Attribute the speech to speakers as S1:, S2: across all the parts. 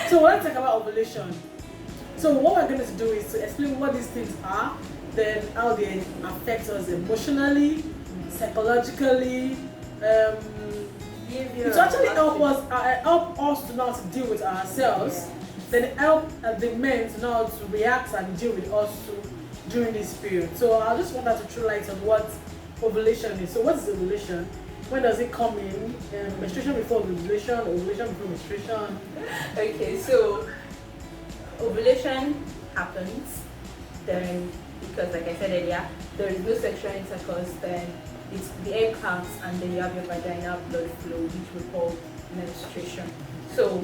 S1: So let's talk about ovulation. So what we're going to do is to explain what these things are, then how they affect us emotionally, psychologically. It actually help us to know how to deal with ourselves. Then help the men to know how to react and deal with us too during this period. So I just want to throw light on what ovulation is. So what is ovulation? When does it come in? Menstruation before ovulation, ovulation before menstruation.
S2: Okay, so ovulation happens then because, like I said earlier, there is no sexual intercourse, then it's the egg cracks and then you have your vaginal blood flow, which we call menstruation. So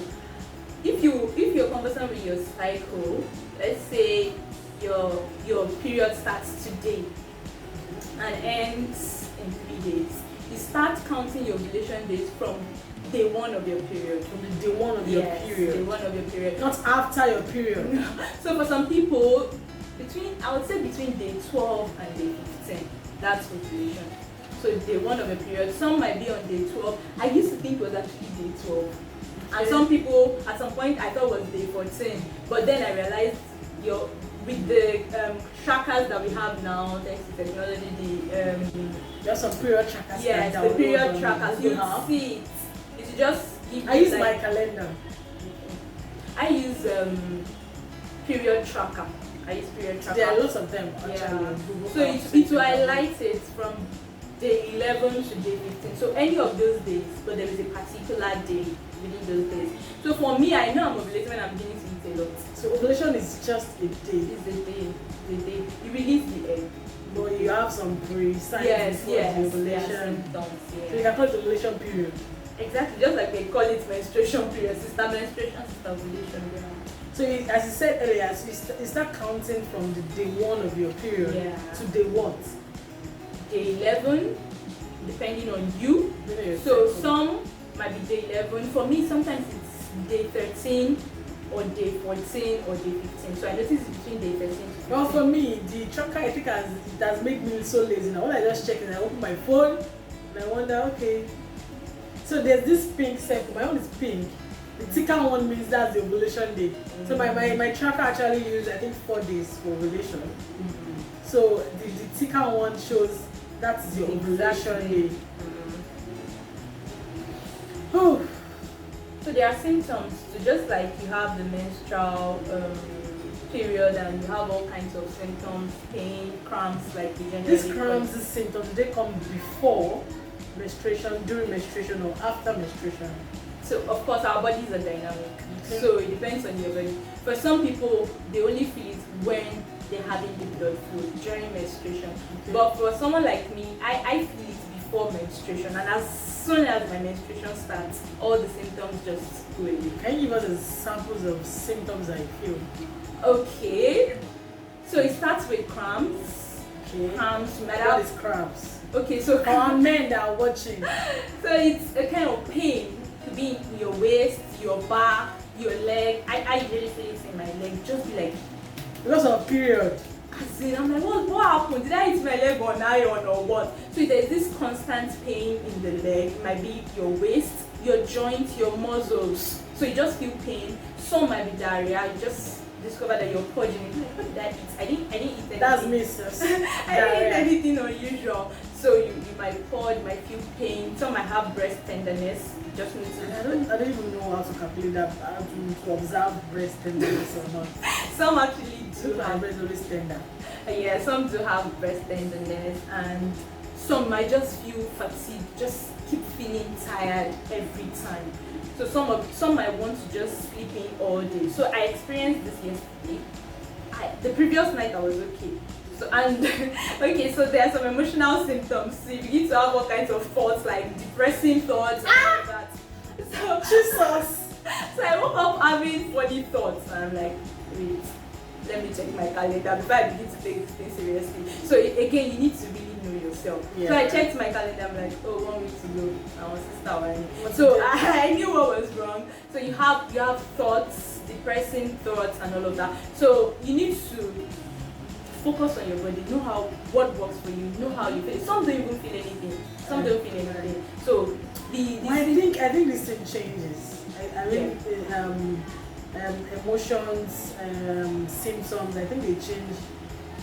S2: if you're conversant with your cycle, let's say your period starts today and ends in 3 days, you start counting your ovulation days from day one of your period.
S1: From the day one of your period.
S2: Day one of your period.
S1: Not after your period.
S2: So for some people, I would say between day 12 and day 15, that's ovulation. So day one of your period. Some might be on day 12. I used to think it was actually day 12. And some people, at some point, I thought it was day 14. But then I realized with the trackers that we have now, thanks to technology,
S1: there's some period trackers.
S2: Yes, the period trackers. You see it. It's just
S1: I use my calendar.
S2: I use period tracker. I use period tracker.
S1: There are lots of them actually.
S2: Yeah. So it will highlight it from day 11 to day 15. So any of those days, but there is a particular day within those days. So for me, I know I'm ovulating when I'm beginning to eat a lot.
S1: So ovulation is just a day.
S2: It's a day. The day you release the egg.
S1: But you have some signs before the ovulation.
S2: Symptoms,
S1: So you can call it ovulation period.
S2: Exactly, just like they call it menstruation period, sister menstruation, sister ovulation. Yeah.
S1: So as you said earlier, so you start counting from the day one of your period to day what?
S2: Day 11, depending on you. So some might be day 11. For me, sometimes it's day 13 or day 14 or day 15. So I notice it's between day 13 to 15.
S1: Well, for me, the tracker I think it has made me so lazy now. All I just check is I open my phone and I wonder, okay. So there's this pink circle. My own is pink. The thicker one means that's the ovulation day. So my tracker actually uses I think 4 days for ovulation. So the thicker one shows that's your ovulation day. Oh.
S2: So there are symptoms. So just like you have the menstrual period and you have all kinds of symptoms, pain, cramps, like you generally.
S1: These cramps, these symptoms, they come before menstruation, during menstruation, or after menstruation?
S2: So of course our bodies are dynamic. Okay. So it depends on your body. For some people, they only feel it when they're having the blood flow during menstruation. Okay. But for someone like me, I feel it before menstruation, and as soon as my menstruation starts, all the symptoms just go away.
S1: Can you give us examples of symptoms I feel?
S2: Okay. So it starts with cramps.
S1: Okay.
S2: Cramps.
S1: What is cramps?
S2: Okay, so
S1: for our men that are watching.
S2: So it's a kind of pain. It could be in your waist, your back, your leg. I usually feel it in my leg. Just be like,
S1: because of period.
S2: I'm like, what happened? Did I hit my leg on iron or what? So there's this constant pain in the leg. It might be your waist, your joints, your muscles. So you just feel pain. Some might be diarrhea. You just discover that you're purging. Like, what did I eat? I didn't eat anything.
S1: That's me, sis.
S2: I didn't eat anything unusual. So you might purge, you might feel pain. Some might have breast tenderness. Just need to.
S1: I don't even know how to calculate that. How to observe breast tenderness or not.
S2: Some actually do have
S1: breast always tender.
S2: Yeah, some do have breast tenderness, and some might just feel fatigued, just keep feeling tired every time. So some might want to just sleep in all day. So I experienced this yesterday. The previous night I was okay. So okay, so there are some emotional symptoms. So you begin to have all kinds of thoughts, like depressing thoughts and all that. So
S1: Jesus.
S2: So I woke up having funny thoughts, and I'm like, wait, let me check my calendar before I begin to take this thing seriously. So again, you need to really know yourself. Yeah. So I checked my calendar. I'm like, oh, 1 week to go. I was sister. So I knew what was wrong. So you have thoughts, depressing thoughts, and all of that. So you need to focus on your body. Know what works for you. Know how you feel. Some don't even feel anything. Some don't feel anything. So
S1: I think this thing changes. I mean, emotions, symptoms. I think they change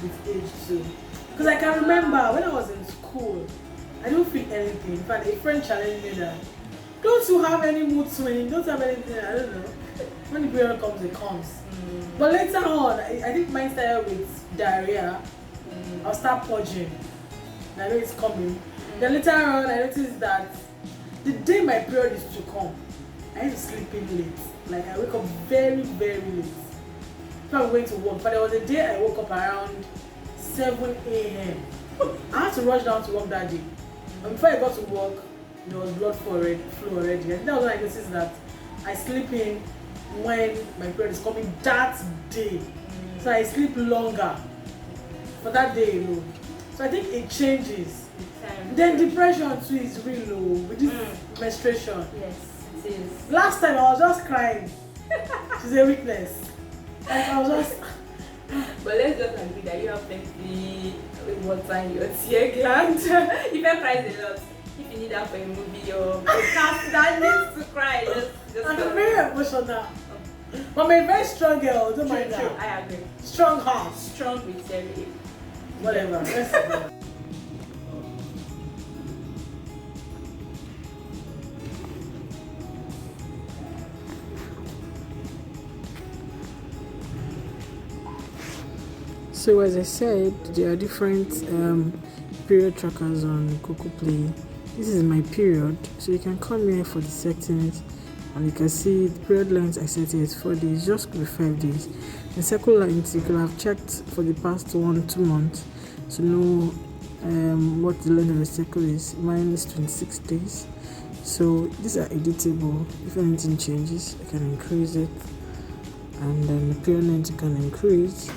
S1: with age too. Because I can remember when I was in school, I didn't feel anything. In fact, a friend challenged me that, don't you have any mood swing? Don't you have anything? I don't know. When the period comes, it comes. But later on, I think mine started with diarrhea. I'll start purging. And I know it's coming. Then later on, I noticed that the day my period is to come, I need to sleep in late. Like I wake up very, very late. If I'm going to work, but there was a day I woke up around 7 a.m. I had to rush down to work that day. And before I got to work, there was blood flow already. I think that was when I noticed that I sleep in when my period is coming that day. So I sleep longer for that day alone. So I think it changes. Then depression too is real low with this menstruation.
S2: Yes, it is.
S1: Last time I was just crying. She's a weakness. Like I was just.
S2: But let's just agree that you have plenty water in your tear gland. If you cry a lot, if you need that for a movie or podcast that needs to cry, just
S1: I'm very emotional. But I'm a very strong girl. Don't mind
S2: true,
S1: that.
S2: I agree.
S1: Strong heart.
S2: Strong with every.
S1: Whatever. So as I said, there are different period trackers on Google Play. This is my period, so you can come here for the settings, and you can see the period length I set is 4 days, just could be 5 days. The cycle length you could have checked for the past 1-2 months to know what the length of the cycle is. Mine is 26 days. So these are editable. If anything changes, I can increase it, and then the period length you can increase.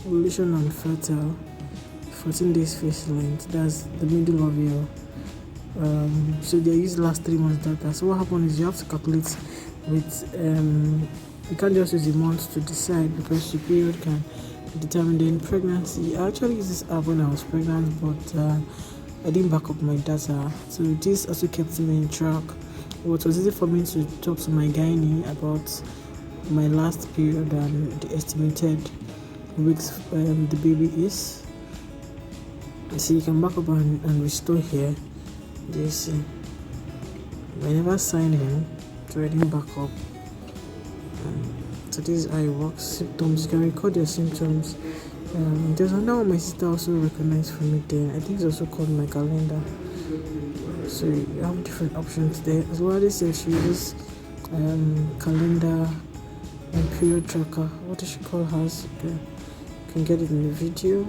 S1: Ovulation and fertile, 14 days phase length, that's the middle of your so they use last 3 months data. So what happens is you have to calculate with you can't just use a month to decide, because the period can determine the pregnancy. I actually used this app when I was pregnant, but I didn't back up my data, so this also kept me in track. What was easy for me to talk to my gynae about my last period and the estimated weeks the baby is. So you can back up and restore here. You see, I never signed in, so I didn't back up. So this is how it works. Symptoms, you can record your symptoms. There's another one my sister also recognized for me then. I think it's also called my calendar. So you have different options there. As well as she uses calendar and period tracker. What does she call hers? Okay. Can get it in the video.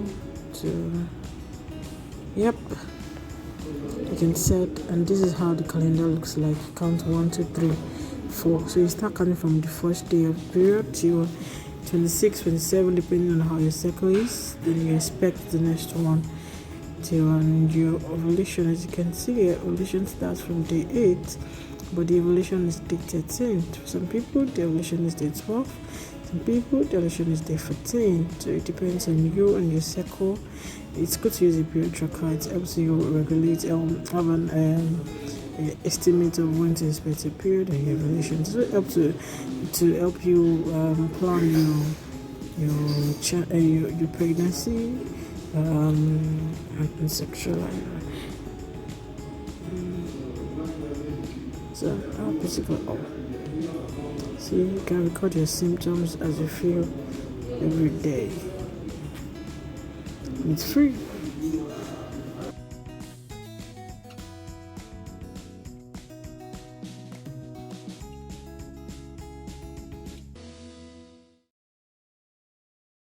S1: So yep, you can set, and this is how the calendar looks like. Count 1, 2, 3, 4. So you start counting from the first day of the period to 26, 27, depending on how your cycle is. Then you expect the next one till your ovulation. As you can see, your ovulation starts from day 8, but the ovulation is day 13. For some people, the ovulation is day 12. Some people, the ovulation is day 14. So it depends on you and your cycle. It's good to use a period tracker. It helps you regulate, have an estimate of when to expect a period and your ovulation. So it helps to help you plan your pregnancy and sexual life. So I'll put it up. So you can record your symptoms as you feel every day. It's free.